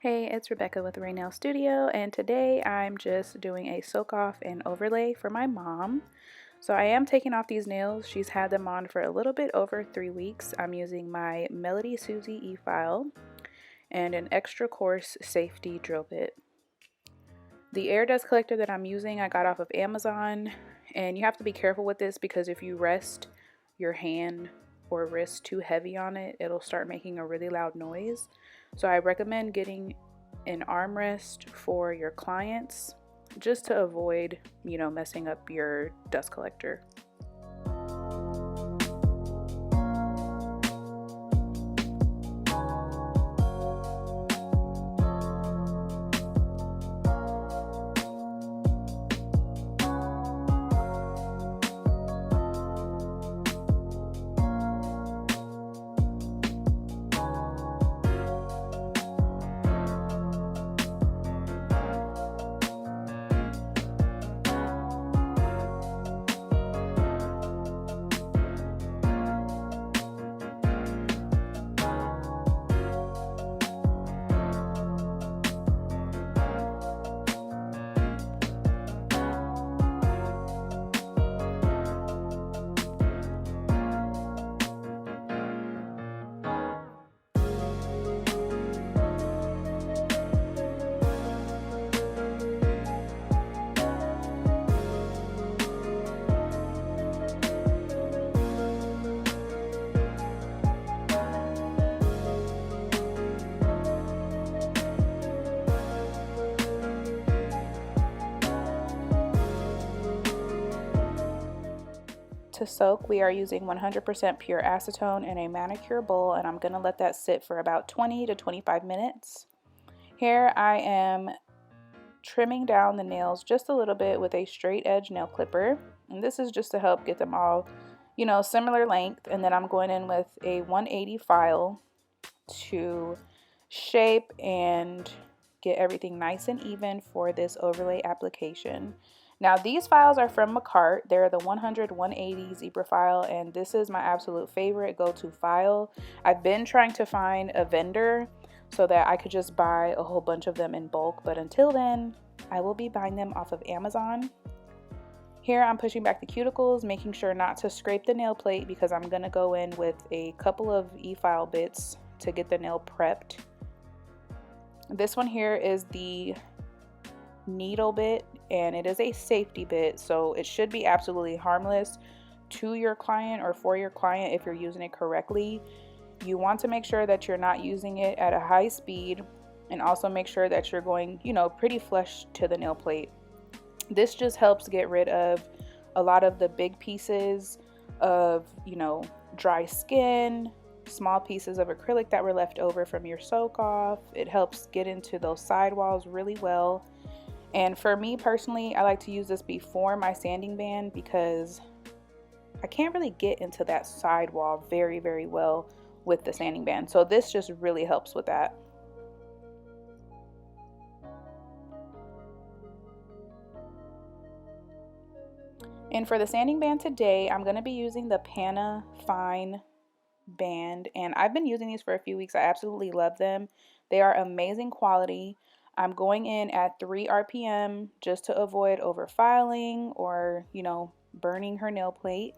Hey, it's Rebecca with Raynell Studio, and today I'm just doing a soak off and overlay for my mom. So I am taking off these nails. She's had them on for a little bit over 3 weeks. I'm using my Melody Susie e-file and an extra coarse safety drill bit. The air dust collector that I'm using I got off of Amazon, and you have to be careful with this because if you rest your hand or wrist too heavy on it, it'll start making a really loud noise. So I recommend getting an armrest for your clients just to avoid, messing up your dust collector. To soak, we are using 100% pure acetone in a manicure bowl, and I'm going to let that sit for about 20 to 25 minutes. Here I am trimming down the nails just a little bit with a straight edge nail clipper, and this is just to help get them all, similar length. And then I'm going in with a 180 file to shape and get everything nice and even for this overlay application. Now these files are from McCart. They're the 100/180 zebra file, and this is my absolute favorite go-to file. I've been trying to find a vendor so that I could just buy a whole bunch of them in bulk, but until then I will be buying them off of Amazon. Here I'm pushing back the cuticles, making sure not to scrape the nail plate because I'm going to go in with a couple of e-file bits to get the nail prepped. This one here is the needle bit, and it is a safety bit, so it should be absolutely harmless to your client or for your client if you're using it correctly. You want to make sure that you're not using it at a high speed, and also make sure that you're going, pretty flush to the nail plate. This just helps get rid of a lot of the big pieces of, dry skin, small pieces of acrylic that were left over from your soak off. It helps get into those sidewalls really well. And for me personally, I like to use this before my sanding band because I can't really get into that sidewall very, very well with the sanding band. So this just really helps with that. And for the sanding band today, I'm going to be using the Pana Fine band, and I've been using these for a few weeks. I absolutely love them. They are amazing quality. I'm going in at 3 RPM just to avoid overfiling or, burning her nail plate,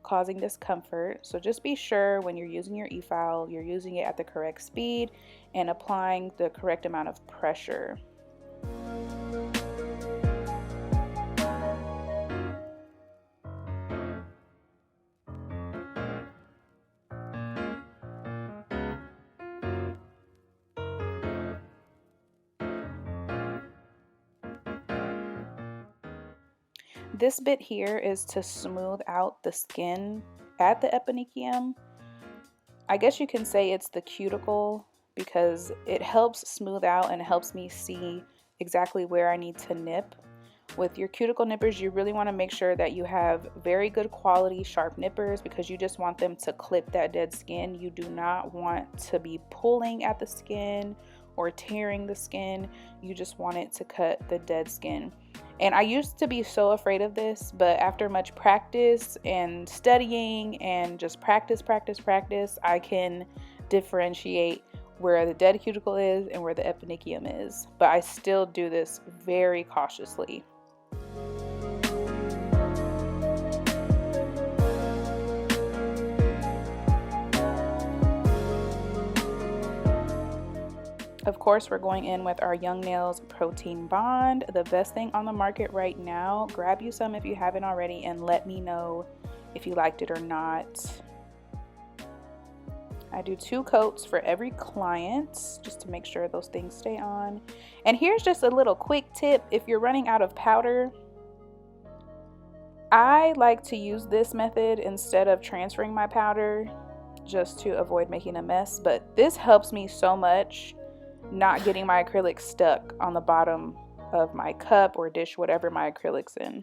causing discomfort. So just be sure when you're using your e-file, you're using it at the correct speed and applying the correct amount of pressure. This bit here is to smooth out the skin at the eponychium. I guess you can say it's the cuticle because it helps smooth out and it helps me see exactly where I need to nip. With your cuticle nippers, you really want to make sure that you have very good quality sharp nippers because you just want them to clip that dead skin. You do not want to be pulling at the skin or tearing the skin. You just want it to cut the dead skin. And I used to be so afraid of this, but after much practice and studying and just practice, I can differentiate where the dead cuticle is and where the eponychium is, but I still do this very cautiously. Of course, we're going in with our Young Nails Protein Bond, the best thing on the market right now. Grab you some if you haven't already and let me know if you liked it or not. I do 2 coats for every client just to make sure those things stay on. And here's just a little quick tip. If you're running out of powder, I like to use this method instead of transferring my powder just to avoid making a mess. But this helps me so much not getting my acrylic stuck on the bottom of my cup or dish, whatever my acrylic's in.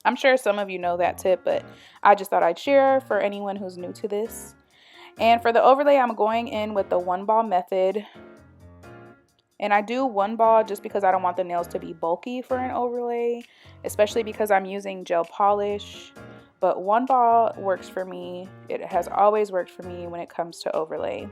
I'm sure some of you know that tip, but I just thought I'd share for anyone who's new to this. And for the overlay, I'm going in with the 1-ball method. And I do 1 ball just because I don't want the nails to be bulky for an overlay, especially because I'm using gel polish. But 1 ball works for me. It has always worked for me when it comes to overlay.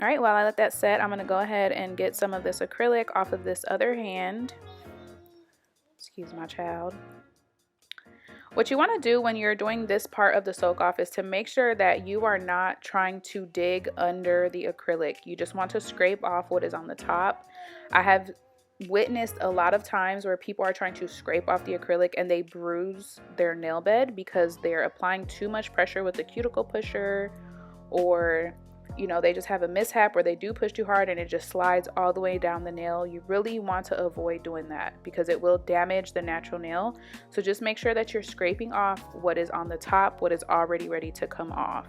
All right, while I let that set, I'm gonna go ahead and get some of this acrylic off of this other hand. Excuse my child. What you want to do when you're doing this part of the soak off is to make sure that you are not trying to dig under the acrylic. You just want to scrape off what is on the top. I have witnessed a lot of times where people are trying to scrape off the acrylic and they bruise their nail bed because they're applying too much pressure with the cuticle pusher, or you know, they just have a mishap where they do push too hard and it just slides all the way down the nail. You really want to avoid doing that because it will damage the natural nail. So just make sure that you're scraping off what is on the top, what is already ready to come off.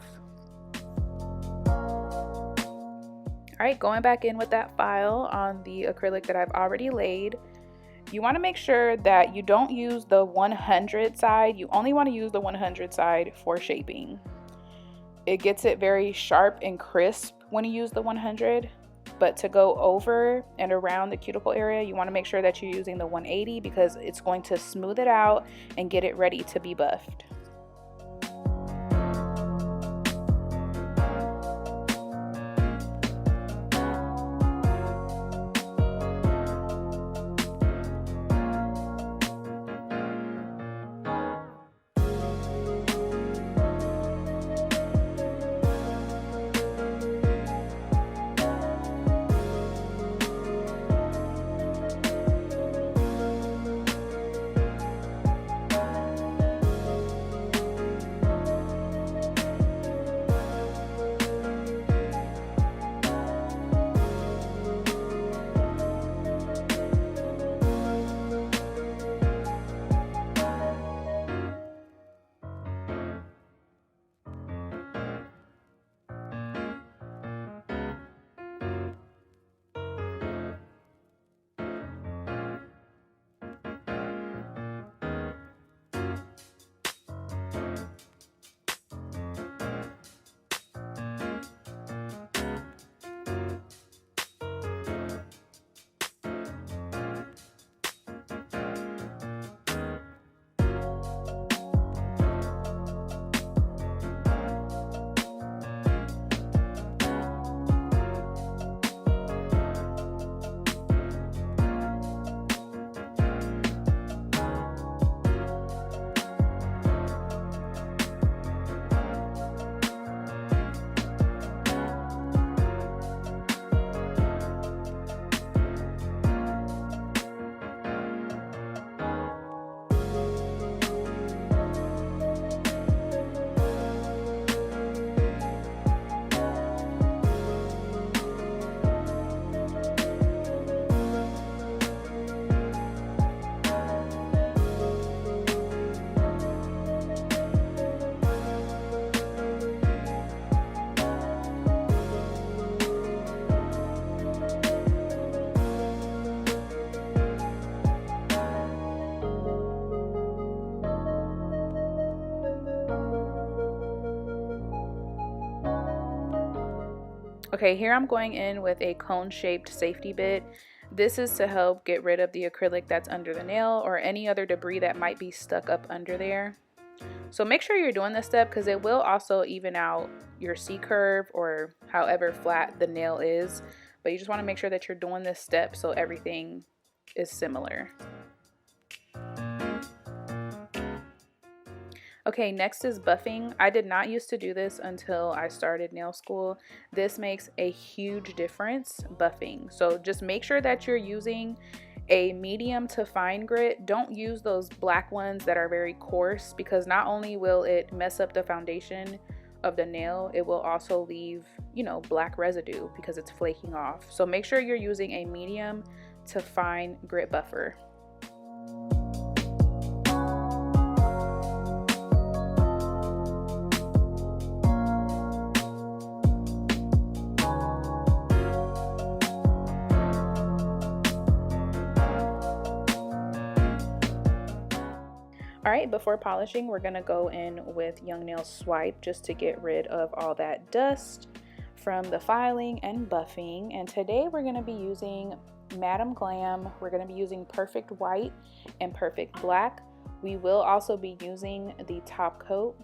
All right, going back in with that file on the acrylic that I've already laid, you want to make sure that you don't use the 100 side. You only want to use the 100 side for shaping. It gets it very sharp and crisp when you use the 100, but to go over and around the cuticle area, you want to make sure that you're using the 180 because it's going to smooth it out and get it ready to be buffed. Okay, here I'm going in with a cone-shaped safety bit. This is to help get rid of the acrylic that's under the nail or any other debris that might be stuck up under there. So make sure you're doing this step because it will also even out your C-curve or however flat the nail is. But you just want to make sure that you're doing this step so everything is similar. Okay, next is buffing. I did not used to do this until I started nail school. This makes a huge difference, buffing. So just make sure that you're using a medium to fine grit. Don't use those black ones that are very coarse because not only will it mess up the foundation of the nail, it will also leave, you know, black residue because it's flaking off. So make sure you're using a medium to fine grit buffer. Alright, before polishing, we're going to go in with Young Nail Swipe just to get rid of all that dust from the filing and buffing. And today we're going to be using Madam Glam. We're going to be using Perfect White and Perfect Black. We will also be using the top coat,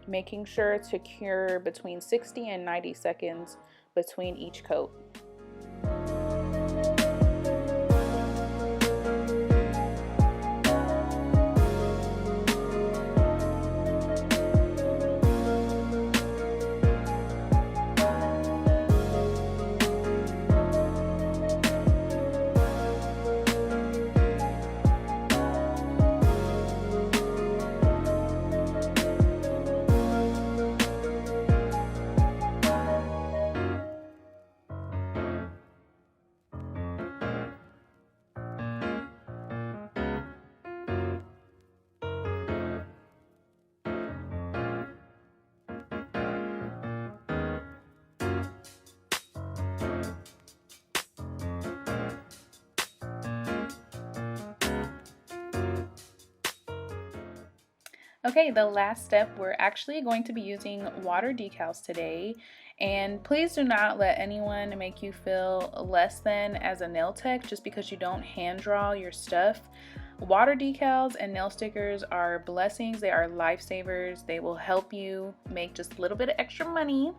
making sure to cure between 60 and 90 seconds between each coat. Okay, the last step, we're actually going to be using water decals today. And please do not let anyone make you feel less than as a nail tech just because you don't hand draw your stuff. Water decals and nail stickers are blessings. They are lifesavers. They will help you make just a little bit of extra money,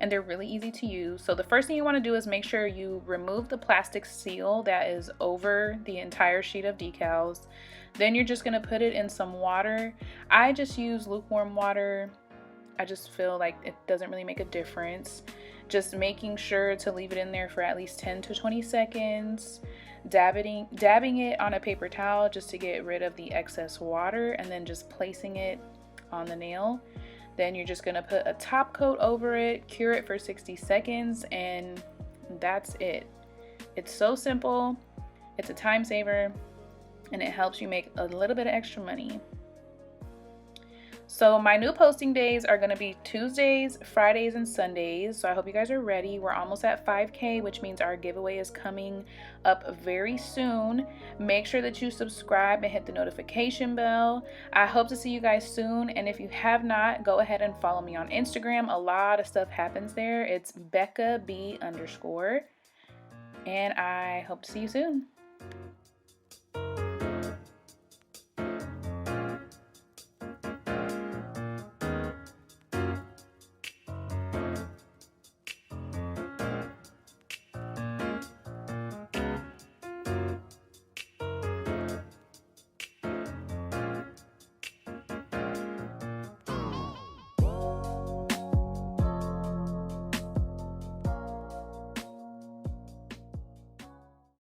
and they're really easy to use. So the first thing you want to do is make sure you remove the plastic seal that is over the entire sheet of decals. Then you're just going to put it in some water. I just use lukewarm water. I just feel like it doesn't really make a difference. Just making sure to leave it in there for at least 10 to 20 seconds. Dabbing it on a paper towel just to get rid of the excess water, and then just placing it on the nail. Then you're just gonna put a top coat over it, cure it for 60 seconds, and that's it. It's so simple, it's a time saver, and it helps you make a little bit of extra money. So my new posting days are going to be Tuesdays, Fridays, and Sundays. So I hope you guys are ready. We're almost at 5K, which means our giveaway is coming up very soon. Make sure that you subscribe and hit the notification bell. I hope to see you guys soon. And if you have not, go ahead and follow me on Instagram. A lot of stuff happens there. It's Beca B_. And I hope to see you soon.